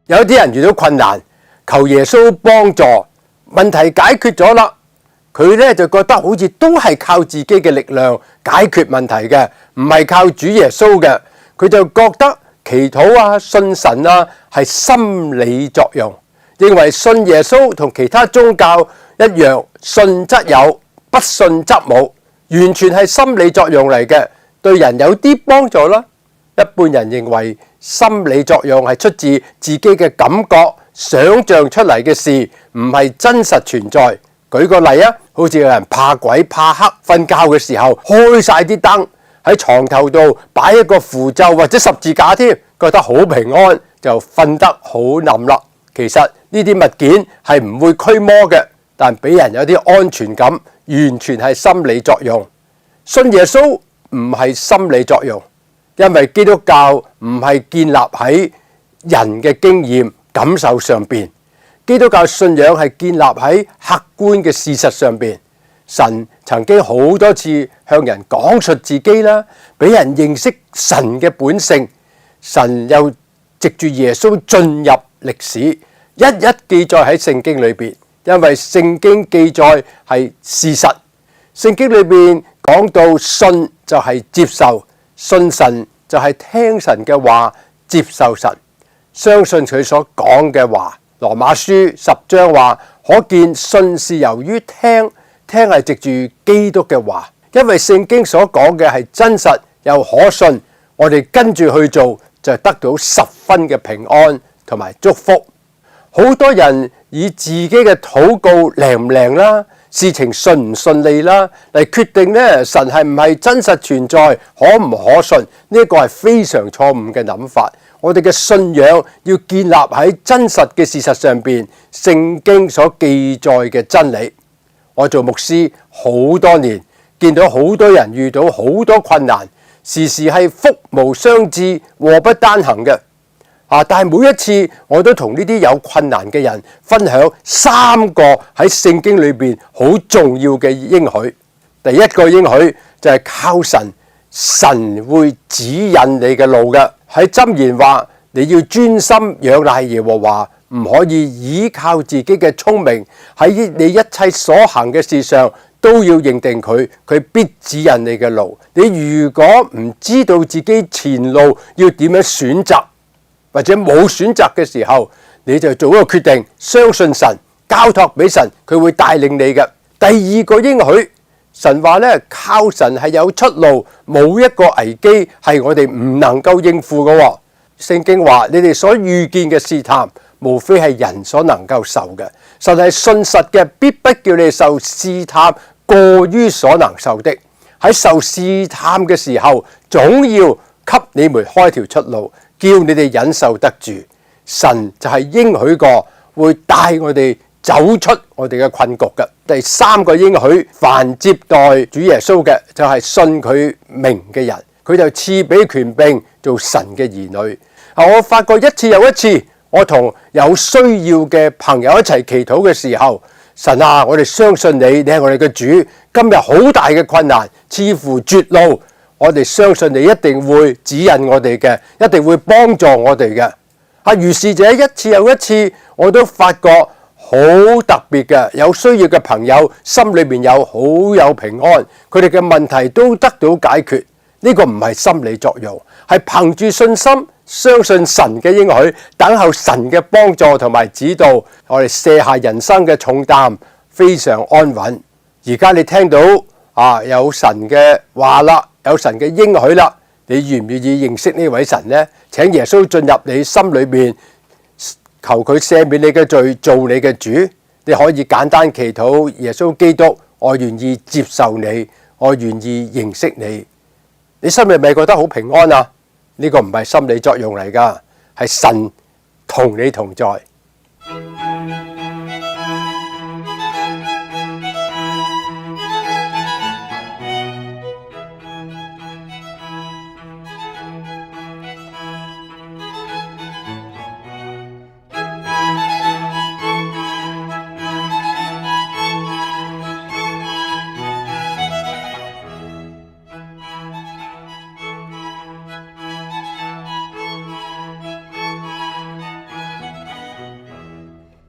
有啲人遇到困難，求耶穌幫助，問題解決咗啦，佢呢就覺得好似都係靠自己嘅力量解決問題嘅，唔係靠主耶穌嘅，佢就覺得祈禱啊、信神啊係心理作用，認為信耶穌同其他宗教一樣，信則有，不信則冇，完全係心理作用嚟嘅，對人有啲幫助啦。一般人認為心理作用係出自自己嘅感覺、想像出嚟嘅事，唔係真實存在。舉個例啊，好似有人怕鬼怕黑，瞓覺嘅時候開晒啲燈，喺床頭度擺一個符咒或者十字架添，覺得好平安，就瞓得好冧啦。其實呢啲物件係唔會驅魔嘅，但俾人有啲安全感，完全係心理作用。信耶穌唔係心理作用，因為基督教唔係建立喺人嘅經驗感受上邊，基督教信仰係建立喺客觀嘅事實上邊。神曾經好多次向人講述自己啦，俾人認識神嘅本性。神又藉住耶穌進入歷史，一一記載喺聖經裏邊，因為聖經記載係事實。聖經裏邊講到信就係接受，信神就係聽神嘅話，接受神，相信佢所講嘅話。羅馬書10章話，可見信是由於聽，聽係藉住基督嘅話，因為聖經所講嘅係真實又可信，我哋跟住去做就得到十分嘅平安同埋祝福。好多人以自己嘅禱告靈唔靈啦，事情順唔順利啦，嚟決定呢神係唔係真實存在，可唔可信？呢個係非常錯誤嘅諗法。我哋嘅信仰要建立喺真實嘅事實上邊，聖經所記載嘅真理。我做牧師好多年，見到好多人遇到好多困難，時時係福無雙至，禍不單行嘅。但係每一次我都同呢啲有困難嘅人分享3個喺聖經裏邊好重要嘅應許。第一個應許就係靠神，神會指引你嘅路嘅。喺箴言話，你要專心仰賴耶和華，唔可以依靠自己嘅聰明，喺你一切所行嘅事上都要認定佢必指引你嘅路。你如果唔知道自己前路要點樣選擇，或者冇選擇嘅時候，你就做一個決定，相信神，交託俾神，佢會帶領你嘅。第二個應許，神話咧，靠神係有出路，冇一個危機係我哋唔能夠應付嘅。聖經話，你哋所遇見嘅試探，無非係人所能夠受嘅。神係信實嘅，必不叫你受試探過於所能受的。喺受試探嘅時候，總要給你們開條出路，叫你哋忍受得住。神就係應許過會帶我哋走出我哋嘅困局嘅。第三個應許，凡接待主耶穌嘅，就係信佢名嘅人，佢就賜俾權柄做神嘅兒女。我發覺一次又一次，我同有需要嘅朋友一齊祈禱嘅時候，神啊，我哋相信你，你係我哋嘅主。今日好大嘅困難，似乎絕路，我哋相信你一定會指引我哋嘅，一定會幫助我哋嘅。如是者一次又一次，我都發覺好特別嘅，有需要嘅朋友心裏面有好有平安，佢哋嘅問題都得到解決。呢個唔係心理作用，係憑住信心相信神嘅應許，等候神嘅幫助同埋指導，我哋卸下人生嘅重擔，非常安穩。而家你聽到有神嘅話啦，有神嘅應許啦，你願唔願意認識呢位神呢？請耶穌進入你心裏面，求佢赦免你嘅罪，做你嘅主。你可以簡單祈禱，耶穌基督，我願意接受你，我願意認識你。你心裏咪覺得好平安啊？呢個唔係心理作用嚟㗎，係神同你同在。